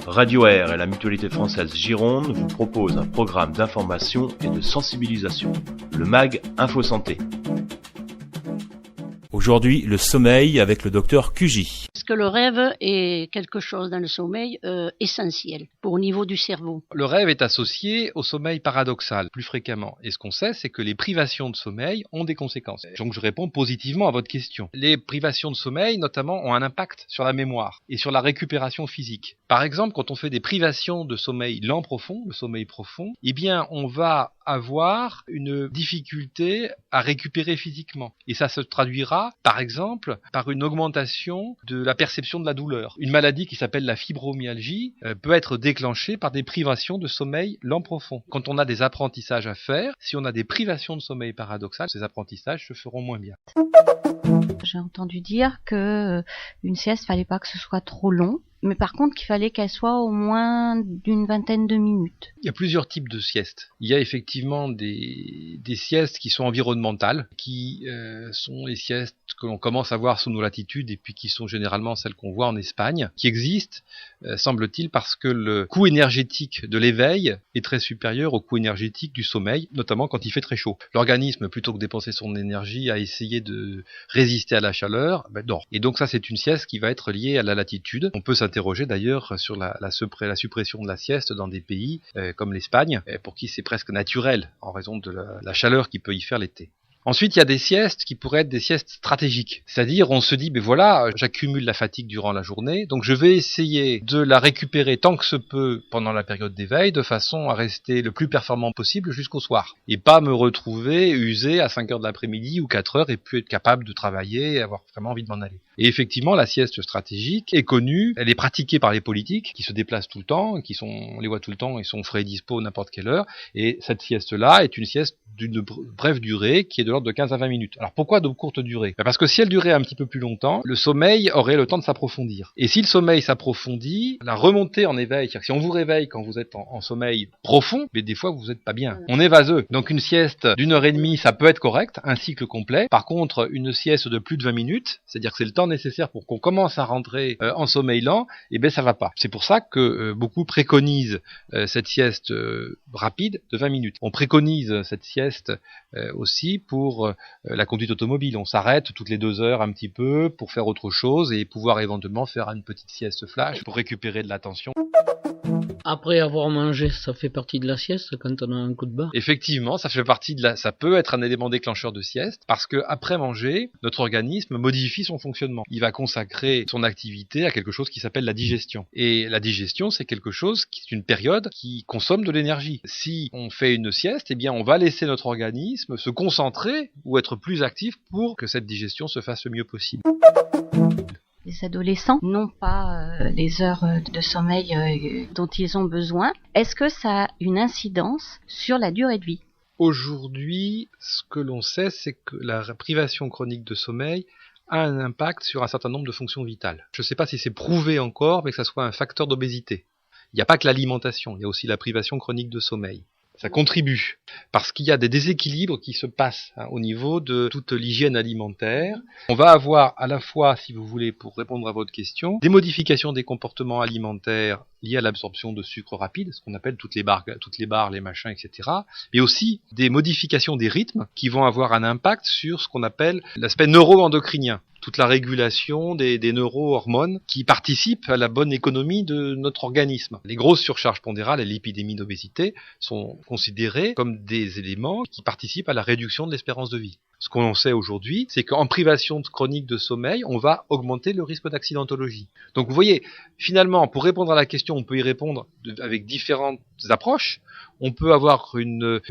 Radio Air et la Mutualité Française Gironde vous proposent un programme d'information et de sensibilisation, le MAG Info Santé. Aujourd'hui, le sommeil avec le docteur Cugy. Est-ce que le rêve est quelque chose dans le sommeil essentiel au niveau du cerveau? Le rêve est associé au sommeil paradoxal plus fréquemment. Et ce qu'on sait, c'est que les privations de sommeil ont des conséquences. Donc je réponds positivement à votre question. Les privations de sommeil, notamment, ont un impact sur la mémoire et sur la récupération physique. Par exemple, quand on fait des privations de sommeil lent profond, le sommeil profond, eh bien, on va avoir une difficulté à récupérer physiquement. Et ça se traduira, par exemple, par une augmentation de la perception de la douleur. Une maladie qui s'appelle la fibromyalgie peut être déclenchée par des privations de sommeil lent profond. Quand on a des apprentissages à faire, si on a des privations de sommeil paradoxales, ces apprentissages se feront moins bien. J'ai entendu dire que une sieste, fallait pas que ce soit trop long. Mais par contre, qu'il fallait qu'elle soit au moins d'une vingtaine de minutes. Il y a plusieurs types de siestes. Il y a effectivement des siestes qui sont environnementales, qui sont les siestes que l'on commence à voir sous nos latitudes et puis qui sont généralement celles qu'on voit en Espagne, qui existent, semble-t-il, parce que le coût énergétique de l'éveil est très supérieur au coût énergétique du sommeil, notamment quand il fait très chaud. L'organisme, plutôt que de dépenser son énergie à essayer de résister à la chaleur, dort. Et donc ça, c'est une sieste qui va être liée à la latitude. On peut s'interroger d'ailleurs sur la suppression de la sieste dans des pays comme l'Espagne, pour qui c'est presque naturel en raison de la chaleur qu'il peut y faire l'été. Ensuite, il y a des siestes qui pourraient être des siestes stratégiques. C'est-à-dire, on se dit, voilà, j'accumule la fatigue durant la journée, donc je vais essayer de la récupérer tant que se peut pendant la période d'éveil, de façon à rester le plus performant possible jusqu'au soir. Et pas me retrouver usé à 5 heures de l'après-midi ou 4 heures et puis être capable de travailler et avoir vraiment envie de m'en aller. Et effectivement, la sieste stratégique est connue, elle est pratiquée par les politiques qui se déplacent tout le temps, on les voit tout le temps, ils sont frais et dispo n'importe quelle heure. Et cette sieste-là est une sieste d'une brève durée qui est de l'ordre de 15 à 20 minutes. Alors pourquoi de courte durée ? Parce que si elle durait un petit peu plus longtemps, le sommeil aurait le temps de s'approfondir. Et si le sommeil s'approfondit, la remontée en éveil, c'est-à-dire que si on vous réveille quand vous êtes en sommeil profond, mais des fois vous n'êtes pas bien. On est vaseux. Donc une sieste d'1h30, ça peut être correct, un cycle complet. Par contre, une sieste de plus de 20 minutes, c'est-à-dire que c'est le temps nécessaire pour qu'on commence à rentrer en sommeil lent, ça va pas. C'est pour ça que beaucoup préconisent cette sieste rapide de 20 minutes. On préconise cette sieste aussi pour la conduite automobile. On s'arrête toutes les 2 heures un petit peu pour faire autre chose et pouvoir éventuellement faire une petite sieste flash pour récupérer de l'attention. Après avoir mangé, ça fait partie de la sieste quand on a un coup de barre? Effectivement, ça peut être un élément déclencheur de sieste parce que après manger, notre organisme modifie son fonctionnement. Il va consacrer son activité à quelque chose qui s'appelle la digestion. Et la digestion, c'est quelque chose qui est une période qui consomme de l'énergie. Si on fait une sieste, on va laisser notre organisme se concentrer ou être plus actif pour que cette digestion se fasse le mieux possible. Les adolescents n'ont pas les heures de sommeil dont ils ont besoin. Est-ce que ça a une incidence sur la durée de vie ? Aujourd'hui, ce que l'on sait, c'est que la privation chronique de sommeil a un impact sur un certain nombre de fonctions vitales. Je ne sais pas si c'est prouvé encore, mais que ça soit un facteur d'obésité. Il n'y a pas que l'alimentation, il y a aussi la privation chronique de sommeil. Ça contribue, parce qu'il y a des déséquilibres qui se passent au niveau de toute l'hygiène alimentaire. On va avoir à la fois, si vous voulez, pour répondre à votre question, des modifications des comportements alimentaires liées à l'absorption de sucre rapide, ce qu'on appelle toutes les barres, les machins, etc. Mais aussi des modifications des rythmes qui vont avoir un impact sur ce qu'on appelle l'aspect neuro-endocrinien. Toute la régulation des neurohormones qui participent à la bonne économie de notre organisme. Les grosses surcharges pondérales et l'épidémie d'obésité sont considérées comme des éléments qui participent à la réduction de l'espérance de vie. Ce qu'on sait aujourd'hui, c'est qu'en privation chronique de sommeil, on va augmenter le risque d'accidentologie. Donc vous voyez, finalement, pour répondre à la question, on peut y répondre avec différentes approches. On peut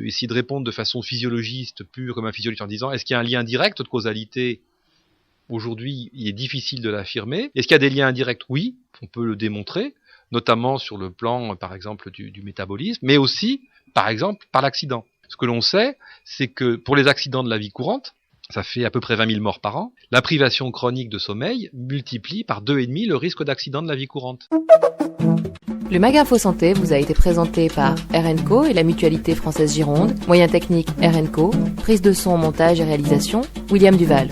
essayer de répondre de façon physiologiste, pure comme un physiologiste, en disant est-ce qu'il y a un lien direct de causalité ? Aujourd'hui, il est difficile de l'affirmer. Est-ce qu'il y a des liens indirects ? Oui, on peut le démontrer, notamment sur le plan, par exemple, du métabolisme, mais aussi, par exemple, par l'accident. Ce que l'on sait, c'est que pour les accidents de la vie courante, ça fait à peu près 20 000 morts par an, la privation chronique de sommeil multiplie par 2,5 le risque d'accident de la vie courante. Le MAG Info Santé vous a été présenté par RNCO et la Mutualité Française Gironde, moyens techniques RNCO, prise de son, montage et réalisation, William Duval.